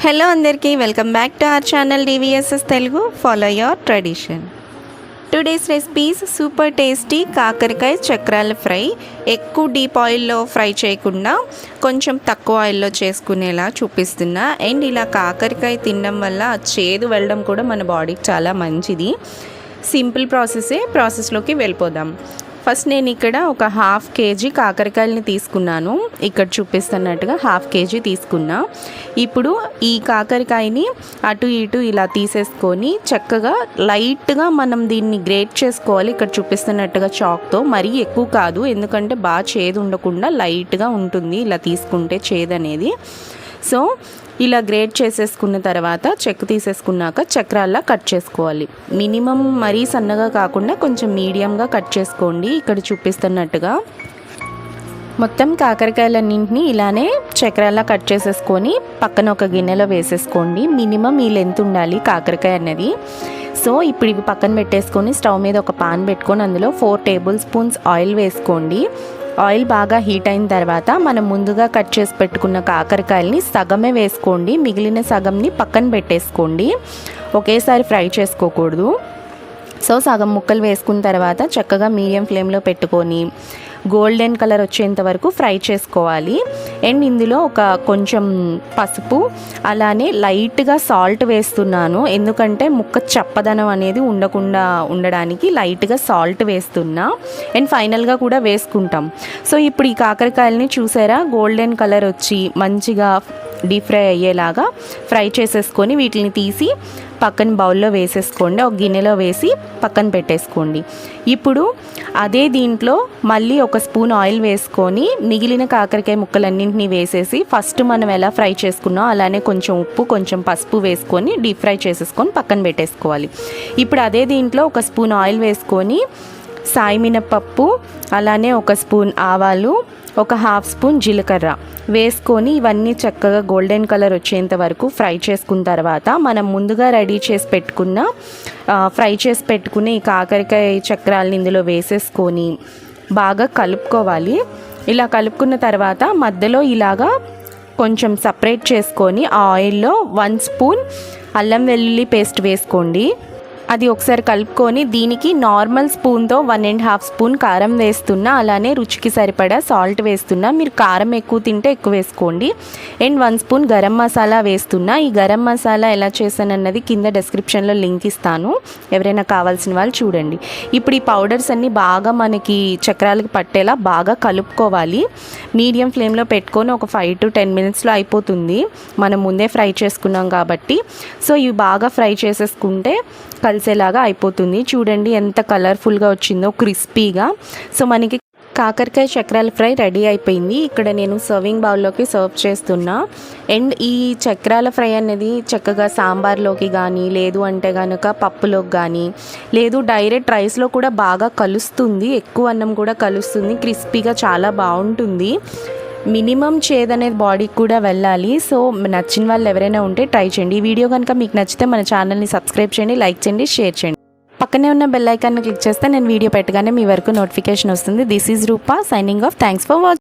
Hello అందరికీ welcome back to our channel DVSS Telugu. Follow your tradition. Today's recipes super tasty కాకరకాయ చక్రాల fry. ఎక్కువ deep ఆయిల్లో fry చేయకుండా కొంచెం తక్కువ ఆయిల్లో చేసుకునేలా చూపిస్తున్నా. అండ్ ఇలా కాకరకాయ తినడం వల్ల చేదు వెళ్ళడం కూడా మన బాడీకి చాలా మంచిది. సింపుల్ ప్రాసెస్లోకి వెళ్ళిపోదాం. ఫస్ట్ నేను ఇక్కడ ఒక 1/2 kg కాకరకాయలని తీసుకున్నాను. ఇక్కడ చూపిస్తున్నట్టుగా 1/2 kg తీసుకున్నా. ఇప్పుడు ఈ కాకరకాయని అటు ఇటు ఇలా తీసేసుకొని చక్కగా లైట్గా మనం దీన్ని గ్రేట్ చేసుకోవాలి. ఇక్కడ చూపిస్తున్నట్టుగా చాక్తో, మరీ ఎక్కువ కాదు, ఎందుకంటే బాగా చేదు ఉండకుండా లైట్గా ఉంటుంది ఇలా తీసుకుంటే చేదు అనేది. సో ఇలా గ్రేట్ చేసేసుకున్న తర్వాత చెక్కు తీసేసుకున్నాక చక్రాల్లా కట్ చేసుకోవాలి. మినిమం మరీ సన్నగా కాకుండా కొంచెం మీడియంగా కట్ చేసుకోండి. ఇక్కడ చూపిస్తున్నట్టుగా మొత్తం కాకరకాయలన్నింటినీ ఇలానే చక్రాల్లా కట్ చేసేసుకొని పక్కన ఒక గిన్నెలో వేసేసుకోండి. మినిమం ఈ లెంత్ ఉండాలి కాకరకాయ అన్నది. సో ఇప్పుడు ఇవి పక్కన పెట్టేసుకొని స్టవ్ మీద ఒక పాన్ పెట్టుకొని అందులో 4 tablespoons ఆయిల్ వేసుకోండి. ఆయిల్ బాగా హీట్ అయిన తర్వాత మనం ముందుగా కట్ చేసి పెట్టుకున్న కాకరకాయలని సగమే వేసుకోండి. మిగిలిన సగంని పక్కన పెట్టేసుకోండి. ఒకేసారి ఫ్రై చేసుకోకూడదు. సో సగం ముక్కలు వేసుకున్న తర్వాత చక్కగా మీడియం ఫ్లేమ్లో పెట్టుకొని గోల్డెన్ కలర్ వచ్చేంత వరకు ఫ్రై చేసుకోవాలి. అండ్ ఇందులో ఒక కొంచెం పసుపు అలానే లైట్గా సాల్ట్ వేస్తున్నాను, ఎందుకంటే ముక్క చప్పదనం అనేది ఉండకుండా ఉండడానికి లైట్గా సాల్ట్ వేస్తున్నా. అండ్ ఫైనల్గా కూడా వేసుకుంటాం. సో ఇప్పుడు ఈ కాకరకాయలని చూసారా, గోల్డెన్ కలర్ వచ్చి మంచిగా డీప్ ఫ్రై అయ్యేలాగా ఫ్రై చేసేసుకొని వీటిని తీసి పక్కన బౌల్లో వేసేసుకోండి. ఒక గిన్నెలో వేసి పక్కన పెట్టేసుకోండి. ఇప్పుడు అదే దీంట్లో మళ్ళీ 1 స్పూన్ ఆయిల్ వేసుకొని మిగిలిన కాకరకాయ ముక్కలన్నింటినీ వేసేసి ఫస్ట్ మనం ఎలా ఫ్రై చేసుకున్నాం అలానే కొంచెం ఉప్పు కొంచెం పసుపు వేసుకొని డీప్ ఫ్రై చేసేసుకొని పక్కన పెట్టేసుకోవాలి. ఇప్పుడు అదే దీంట్లో 1 స్పూన్ ఆయిల్ వేసుకొని సాయి మినపప్పు అలానే 1 స్పూన్ ఆవాలు, ఒక 1/2 స్పూన్ జీలకర్ర వేసుకొని ఇవన్నీ చక్కగా గోల్డెన్ కలర్ వచ్చేంత వరకు ఫ్రై చేసుకున్న తర్వాత మనం ముందుగా రెడీ చేసి పెట్టుకున్న ఫ్రై చేసి పెట్టుకుని ఈ కాకరకాయ చక్రాలని ఇందులో వేసేసుకొని బాగా కలుపుకోవాలి. ఇలా కలుపుకున్న తర్వాత మధ్యలో ఇలాగా కొంచెం సపరేట్ చేసుకొని ఆ ఆయిల్లో 1 స్పూన్ అల్లం వెల్లుల్లి పేస్ట్ వేసుకోండి. అది ఒకసారి కలుపుకొని దీనికి నార్మల్ స్పూన్తో 1.5 స్పూన్ కారం వేస్తున్నా, అలానే రుచికి సరిపడా సాల్ట్ వేస్తున్నా. మీరు కారం ఎక్కువ తింటే ఎక్కువ వేసుకోండి. అండ్ 1 స్పూన్ గరం మసాలా వేస్తున్నా. ఈ గరం మసాలా ఎలా చేశానన్నది కింద డిస్క్రిప్షన్లో లింక్ ఇస్తాను, ఎవరైనా కావాల్సిన వాళ్ళు చూడండి. ఇప్పుడు ఈ పౌడర్స్ అన్నీ బాగా మనకి చక్రాలకు పట్టేలా బాగా కలుపుకోవాలి. మీడియం ఫ్లేమ్లో పెట్టుకొని ఒక 5 to 10 minutesలో అయిపోతుంది, మనం ముందే ఫ్రై చేసుకున్నాం కాబట్టి. సో ఇవి బాగా ఫ్రై చేసేసుకుంటే కలిసేలాగా అయిపోతుంది. చూడండి ఎంత కలర్ఫుల్గా వచ్చిందో, క్రిస్పీగా. సో మనకి కాకరకాయ చక్రాల ఫ్రై రెడీ అయిపోయింది. ఇక్కడ నేను సర్వింగ్ బౌల్లోకి సర్వ్ చేస్తున్నా. అండ్ ఈ చక్రాల ఫ్రై అనేది చక్కగా సాంబార్లోకి కానీ, లేదు అంటే కనుక పప్పులోకి కానీ, లేదు డైరెక్ట్ రైస్లో కూడా బాగా కలుస్తుంది. ఎక్కువ అన్నం కూడా కలుస్తుంది. క్రిస్పీగా చాలా బాగుంటుంది. మినిమం చేదనేది బాడీకి కూడా వెళ్ళాలి. సో నచ్చిన వాళ్ళు ఎవరైనా ఉంటే ట్రై చేయండి. ఈ వీడియో కనుక మీకు నచ్చితే మన ఛానల్ని సబ్స్క్రైబ్ చేయండి, లైక్ చేయండి, షేర్ చేయండి. పక్కనే ఉన్న బెల్ ఐకాన్ని క్లిక్ చేస్తే నేను వీడియో పెట్టగానే మీ వరకు నోటిఫికేషన్ వస్తుంది. This is Rupa signing off. Thanks for watching.